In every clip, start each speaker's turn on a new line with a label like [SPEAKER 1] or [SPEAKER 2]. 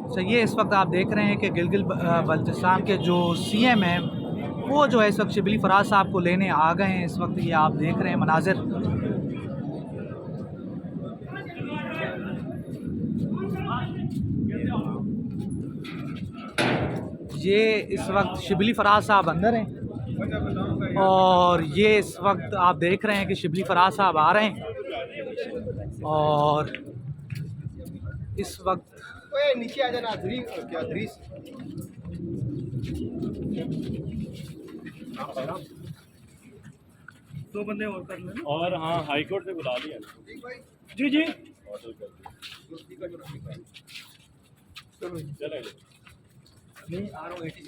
[SPEAKER 1] तो ये इस वक्त आप देख रहे हैं कि गिलगित बल्तिस्तान के जो सीएम हैं वो जो है इस वक्त शिबली फराज साहब को लेने आ गए हैं। इस वक्त ये आप देख रहे हैं मनाजिर। ये इस वक्त शिबली फराज साहब अंदर हैं और ये इस वक्त आप देख रहे हैं कि शिबली फराज साहब आ रहे हैं और इस वक्त
[SPEAKER 2] नीचे आ जाना क्या दो बंदे और कर लेना। और हाँ हाई कोर्ट से बुला लिया जी जी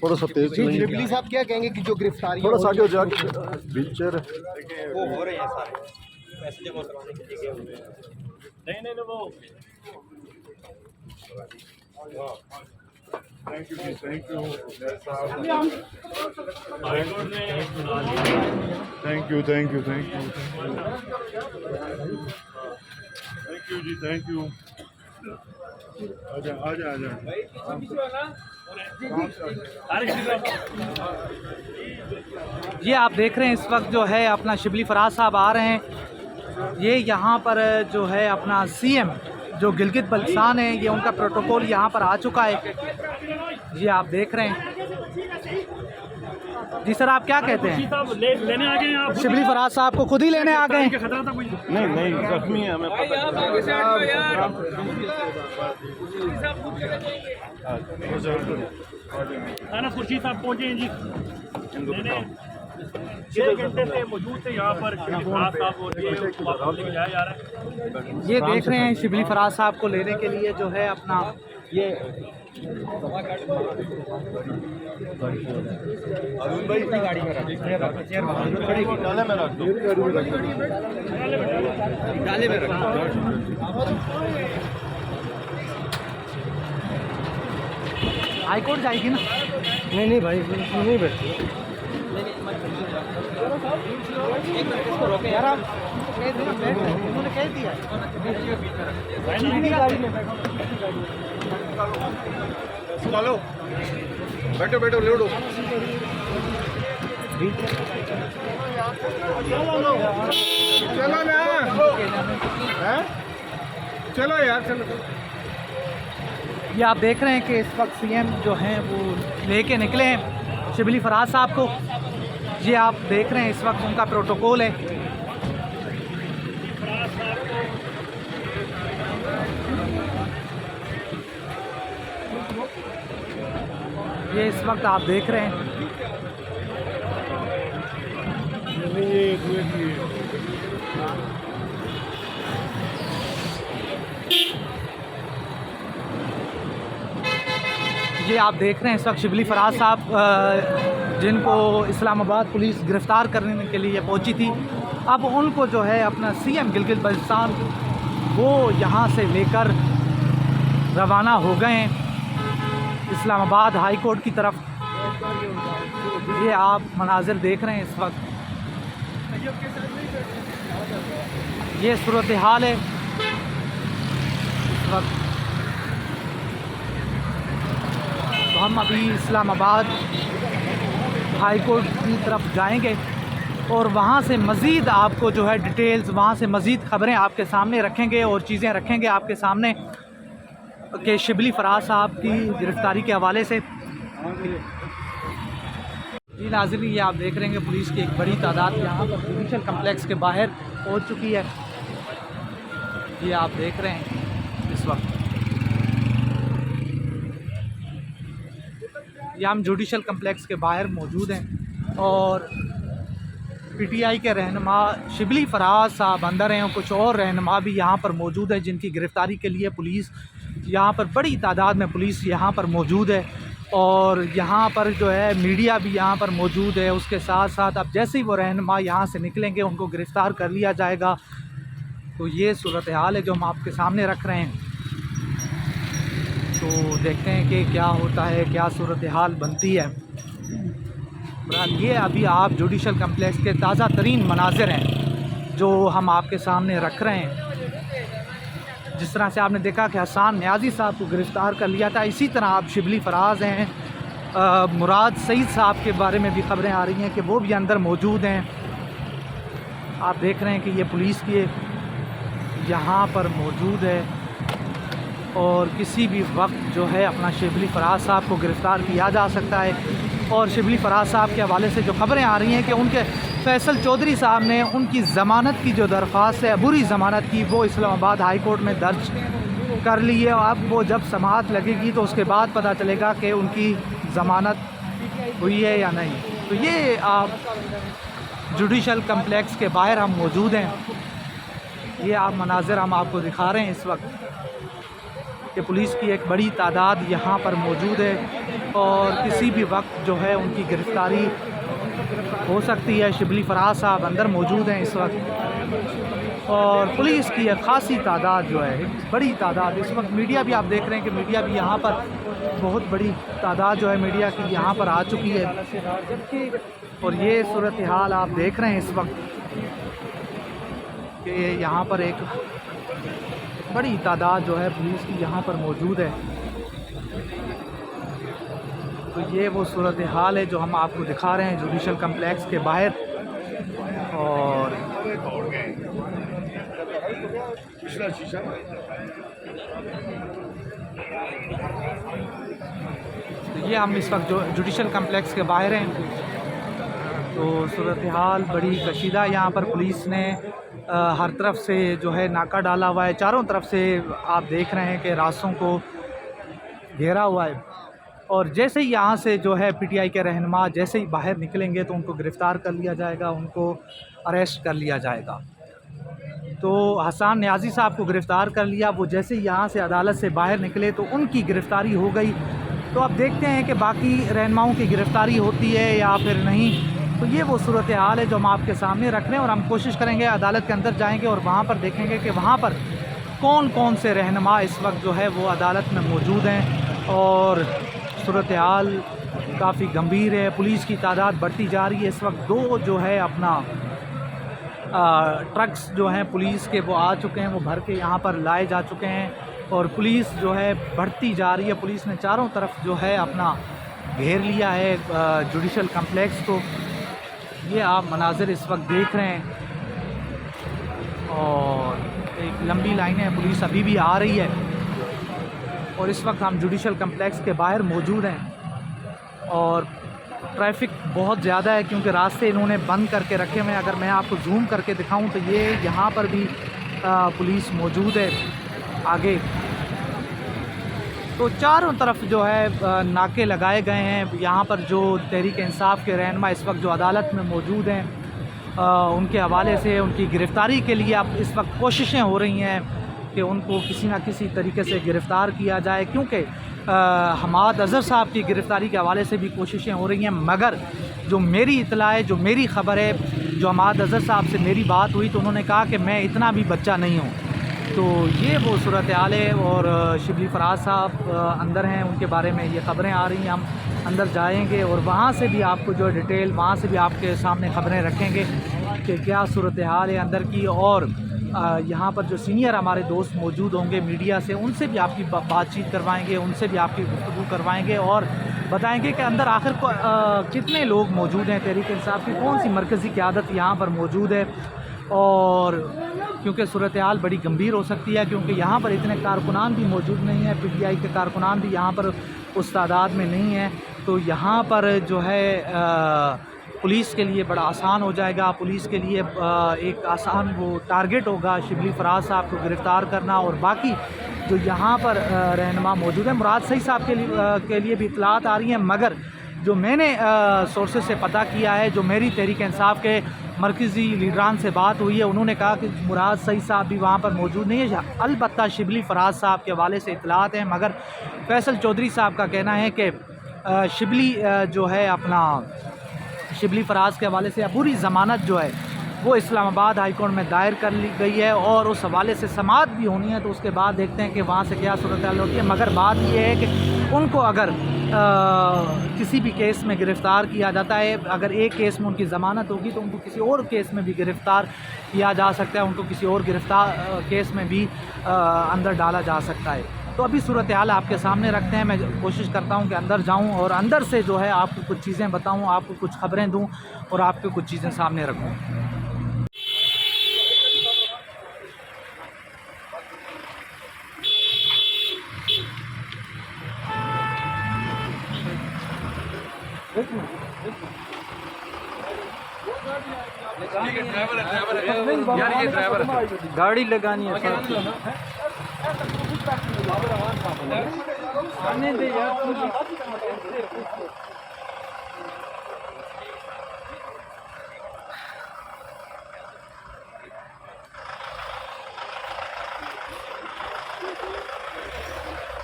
[SPEAKER 3] थोड़ा सा तेज
[SPEAKER 2] शिबली साहब क्या कहेंगे कि जो गिरफ्तारी
[SPEAKER 3] थोड़ा सा आगे जाके व्हीलचेयर
[SPEAKER 2] वो हो रहे हैं सारे पैसे जमा करवाने के लिए हुए हैं। नहीं वो
[SPEAKER 3] thank you thank you thank you thank you thank you thank you जी थैंक यू आजा आजा आजा
[SPEAKER 1] ये आप देख रहे हैं इस वक्त जो है अपना शिबली फराज साहब आ रहे हैं। ये यहाँ पर जो है अपना सीएम जो गिलगित बल्तिस्तान है ये उनका प्रोटोकॉल यहाँ पर आ चुका है। ये आप देख रहे हैं। जी सर आप क्या कहते हैं?
[SPEAKER 2] लेने आ गए हैं आप?
[SPEAKER 1] शिबली फराज साहब को खुद ही लेने आ गए?
[SPEAKER 2] खतरा था कोई? नहीं जख्मी है हमें थाना खुर्शीद साहब पहुंचे हैं जी। 6 घंटे से मौजूद थे यहाँ पर जा रहा है।
[SPEAKER 1] ये देख रहे हैं शिबली फराज साहब को लेने के लिए जो है अपना ये
[SPEAKER 2] गाड़ी में
[SPEAKER 1] हाई कोर्ट जाएगी ना?
[SPEAKER 2] नहीं भाई नहीं बैठे
[SPEAKER 1] रोके यार आप उन्होंने कह दिया
[SPEAKER 3] चलो बैठो बैठो ले उठो चलो ना चलो यार चलो।
[SPEAKER 1] ये आप देख रहे हैं कि इस वक्त सीएम जो हैं वो लेके निकले हैं शिबली फराज साहब को। ये आप देख रहे हैं इस वक्त उनका प्रोटोकॉल है। ये इस वक्त आप देख रहे हैं। ये आप देख रहे हैं इस वक्त शिबली फराज साहब जिनको इस्लामाबाद पुलिस गिरफ़्तार करने के लिए पहुंची थी, अब उनको जो है अपना सीएम गिलगित बल्तिस्तान वो यहाँ से लेकर रवाना हो गए हैं इस्लामाबाद हाई कोर्ट की तरफ। ये आप मनाजिर देख रहे हैं इस वक्त। ये सूरत हाल है इस वक्त। तो हम अभी इस्लामाबाद हाई कोर्ट की तरफ जाएंगे और वहाँ से मज़ीद आपको जो है डिटेल्स, वहाँ से मज़ीद ख़बरें आपके सामने रखेंगे और चीज़ें रखेंगे आपके सामने कि शिबली फराज साहब की गिरफ़्तारी के हवाले से। जी नाज़रीन, ये आप देख रहे हैं पुलिस की एक बड़ी तादाद यहाँ पर जुडिशल कम्प्लेक्स के बाहर पहुँच चुकी है। ये आप देख रहे हैं इस वक्त। ये हम जुडिशल कम्प्लेक्स के बाहर मौजूद हैं और पीटीआई के रहनुमा शिबली फराज साहब अंदर हैं और कुछ और रहनुमा भी यहाँ पर मौजूद है जिनकी गिरफ़्तारी के लिए पुलिस यहाँ पर बड़ी तादाद में पुलिस यहाँ पर मौजूद है और यहाँ पर जो है मीडिया भी यहाँ पर मौजूद है। उसके साथ साथ अब जैसे ही वो रहनुमा यहाँ से निकलेंगे उनको गिरफ़्तार कर लिया जाएगा। तो ये सूरत हाल है जो हम आपके सामने रख रहे हैं। तो देखते हैं कि क्या होता है, क्या सूरत हाल बनती है। बहरहाल ये अभी आप जुडिशल कम्प्लेक्स के ताज़ा तरीन मनाज़िर हैं जो हम आपके सामने रख रहे हैं। जिस तरह से आपने देखा कि हसन न्याजी साहब को गिरफ़्तार कर लिया था, इसी तरह अब शिबली फराज हैं, मुराद सईद साहब के बारे में भी ख़बरें आ रही हैं कि वो भी अंदर मौजूद हैं। आप देख रहे हैं कि ये पुलिस की यहाँ पर मौजूद है और किसी भी वक्त जो है अपना शिबली फराज साहब को गिरफ़्तार किया जा सकता है। और शिबली फराज साहब के हवाले से जो ख़बरें आ रही हैं कि उनके फैसल चौधरी साहब ने उनकी ज़मानत की जो दरख्वास्त है, बुरी ज़मानत की, वो इस्लामाबाद हाई कोर्ट में दर्ज कर ली है। अब वो जब समाअत लगेगी तो उसके बाद पता चलेगा कि उनकी ज़मानत हुई है या नहीं। तो ये आप जुडिशल कम्प्लेक्स के बाहर हम मौजूद हैं। ये आप मनाज़िर हम आपको दिखा रहे हैं इस वक्त कि पुलिस की एक बड़ी तादाद यहाँ पर मौजूद है और किसी भी वक्त जो है उनकी गिरफ़्तारी हो सकती है। शिबली फराज साहब अंदर मौजूद हैं इस वक्त और पुलिस की एक ख़ासी तादाद जो है, एक बड़ी तादाद इस वक्त मीडिया भी आप देख रहे हैं कि मीडिया भी यहाँ पर बहुत बड़ी तादाद जो है मीडिया की यहाँ पर आ चुकी है। और ये सूरत हाल आप देख रहे हैं इस वक्त कि यहाँ पर एक बड़ी तादाद जो है पुलिस की यहाँ पर मौजूद है। तो ये वो सूरत हाल है जो हम आपको दिखा रहे हैं जुडिशल कम्प्लेक्स के बाहर। और तो ये हम इस वक्त जो जुडिशल कम्प्लेक्स के बाहर हैं। तो सूरत हाल बड़ी कशीदा, यहाँ पर पुलिस ने हर तरफ से जो है नाका डाला हुआ है, चारों तरफ से आप देख रहे हैं कि रास्तों को घेरा हुआ है। और जैसे ही यहाँ से जो है पीटीआई के रहनुमा जैसे ही बाहर निकलेंगे तो उनको गिरफ़्तार कर लिया जाएगा, उनको अरेस्ट कर लिया जाएगा। तो हसन न्याजी साहब को गिरफ़्तार कर लिया, वो जैसे ही यहाँ से अदालत से बाहर निकले तो उनकी गिरफ़्तारी हो गई। तो अब देखते हैं कि बाकी रहनुमाओं की गिरफ़्तारी होती है या फिर नहीं। तो ये वो सूरत हाल है जो हम आपके सामने रख रहे हैं और हम कोशिश करेंगे अदालत के अंदर जाएंगे और वहाँ पर देखेंगे कि वहाँ पर कौन कौन से रहनुमा इस वक्त जो है वो अदालत में मौजूद हैं। और सूरत हाल काफ़ी गंभीर है, पुलिस की तादाद बढ़ती जा रही है। इस वक्त दो जो है अपना ट्रक्स जो हैं पुलिस के वो आ चुके हैं, वो भर के यहाँ पर लाए जा चुके हैं और पुलिस जो है बढ़ती जा रही है। पुलिस ने चारों तरफ जो है अपना घेर लिया है जुडिशल कम्प्लेक्स को। ये आप मनाज़िर इस वक्त देख रहे हैं और एक लंबी लाइनें हैं, पुलिस अभी भी आ रही है। और इस वक्त हम जुडिशल कम्प्लेक्स के बाहर मौजूद हैं और ट्रैफिक बहुत ज़्यादा है क्योंकि रास्ते इन्होंने बंद करके रखे हुए हैं। अगर मैं आपको जूम करके दिखाऊं तो ये यहाँ पर भी पुलिस मौजूद है आगे। तो चारों तरफ जो है नाके लगाए गए हैं। यहाँ पर जो तहरीक इंसाफ के रहनुमा इस वक्त जो अदालत में मौजूद हैं उनके हवाले से उनकी गिरफ़्तारी के लिए अब इस वक्त कोशिशें हो रही हैं कि उनको किसी न किसी तरीके से गिरफ़्तार किया जाए, क्योंकि हमाद अज़हर साहब की गिरफ़्तारी के हवाले से भी कोशिशें हो रही हैं। मगर जो मेरी इत्तला है, जो मेरी ख़बर है, जो हमाद अज़हर साहब से मेरी बात हुई तो उन्होंने कहा कि मैं इतना भी बच्चा नहीं हूँ। तो ये वो सूरत हाल है। और शिबली फराज साहब अंदर हैं, उनके बारे में ये ख़बरें आ रही हैं। हम अंदर जाएंगे और वहाँ से भी आपको जो डिटेल वहाँ से भी आपके सामने ख़बरें रखेंगे कि क्या सूरत हाल है अंदर की। और यहाँ पर जो सीनियर हमारे दोस्त मौजूद होंगे मीडिया से, उनसे भी आपकी बातचीत करवाएंगे, उनसे भी आपकी गुफ्तगू करवाएंगे और बताएंगे कि अंदर आखिर कितने लोग मौजूद हैं तहरीक इंसाफ की, कौन सी मरकज़ी क़यादत यहाँ पर मौजूद है। और क्योंकि सूरत हाल बड़ी गंभीर हो सकती है, क्योंकि यहाँ पर इतने कारकुनान भी मौजूद नहीं हैं, पीटीआई के कारकुनान भी यहाँ पर उस तादाद में नहीं हैं। तो यहाँ पर जो है पुलिस के लिए बड़ा आसान हो जाएगा, पुलिस के लिए एक आसान वो टारगेट होगा शिबली फराज साहब को गिरफ़्तार करना। और बाकी जो यहाँ पर रहनुमा मौजूद है, मुराद सईद साहब के लिए भी इत्तलात आ रही हैं। मगर जो मैंने सोर्सेज से पता किया है, जो मेरी तहरीक इंसाफ के मरकज़ी लीडरान से बात हुई है, उन्होंने कहा कि मुराद सईद साहब भी वहाँ पर मौजूद नहीं है। अलबत्ता शिबली फराज साहब के हवाले से इत्तलात हैं, मगर फैसल चौधरी साहब का कहना है कि शिबली जो है अपना शिबली फराज के हवाले से पूरी ज़मानत जो है वो इस्लामाबाद हाई कोर्ट में दायर कर ली गई है और उस हवाले से समाअत भी होनी है। तो उसके बाद देखते हैं कि वहाँ से क्या सूरत हाल होती है। मगर बात यह है कि उनको अगर किसी भी केस में गिरफ़्तार किया जाता है, अगर एक केस में उनकी ज़मानत होगी तो उनको किसी और केस में भी गिरफ़्तार किया जा सकता है, उनको किसी और केस में भी अंदर डाला जा सकता है। तो अभी सूरत हाल आपके सामने रखते हैं। मैं कोशिश करता हूं कि अंदर जाऊं और अंदर से जो है आपको कुछ चीज़ें बताऊं, आपको कुछ खबरें दूं और आपको कुछ चीज़ें सामने रखूं।
[SPEAKER 2] यार ये ड्राइवर गाड़ी लगानी है सर। आने दे यार।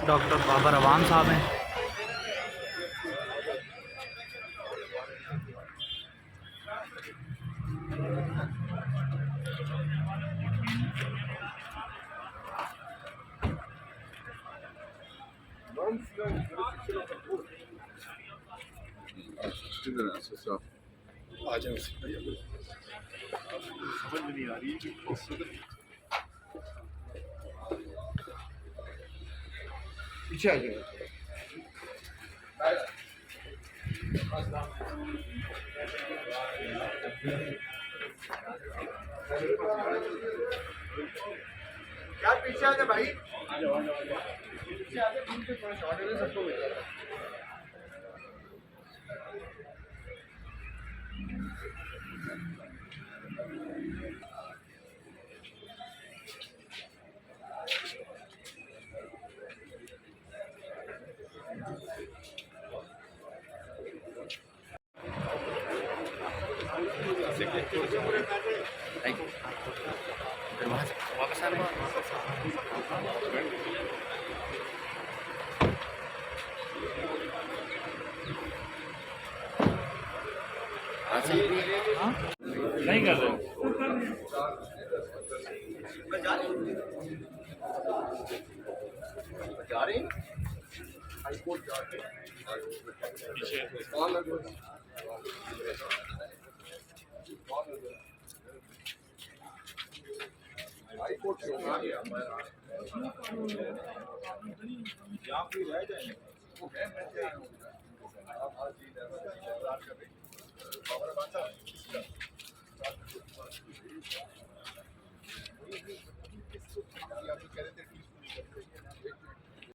[SPEAKER 1] डॉक्टर बाबर अवान साहब हैं।
[SPEAKER 3] समझ में नहीं आ रही है कि पीछे आ जाएगा। क्या पीछे आ जाए भाई, पीछे आ जाए, थोड़ा शॉर्ट है सबको मिल जाएगा।
[SPEAKER 2] वापस आने नहीं कर रहे
[SPEAKER 3] जा रहे हैं हाई कोर्ट जाके हाई कोर्ट से यहाँ पे रह जाएंगे।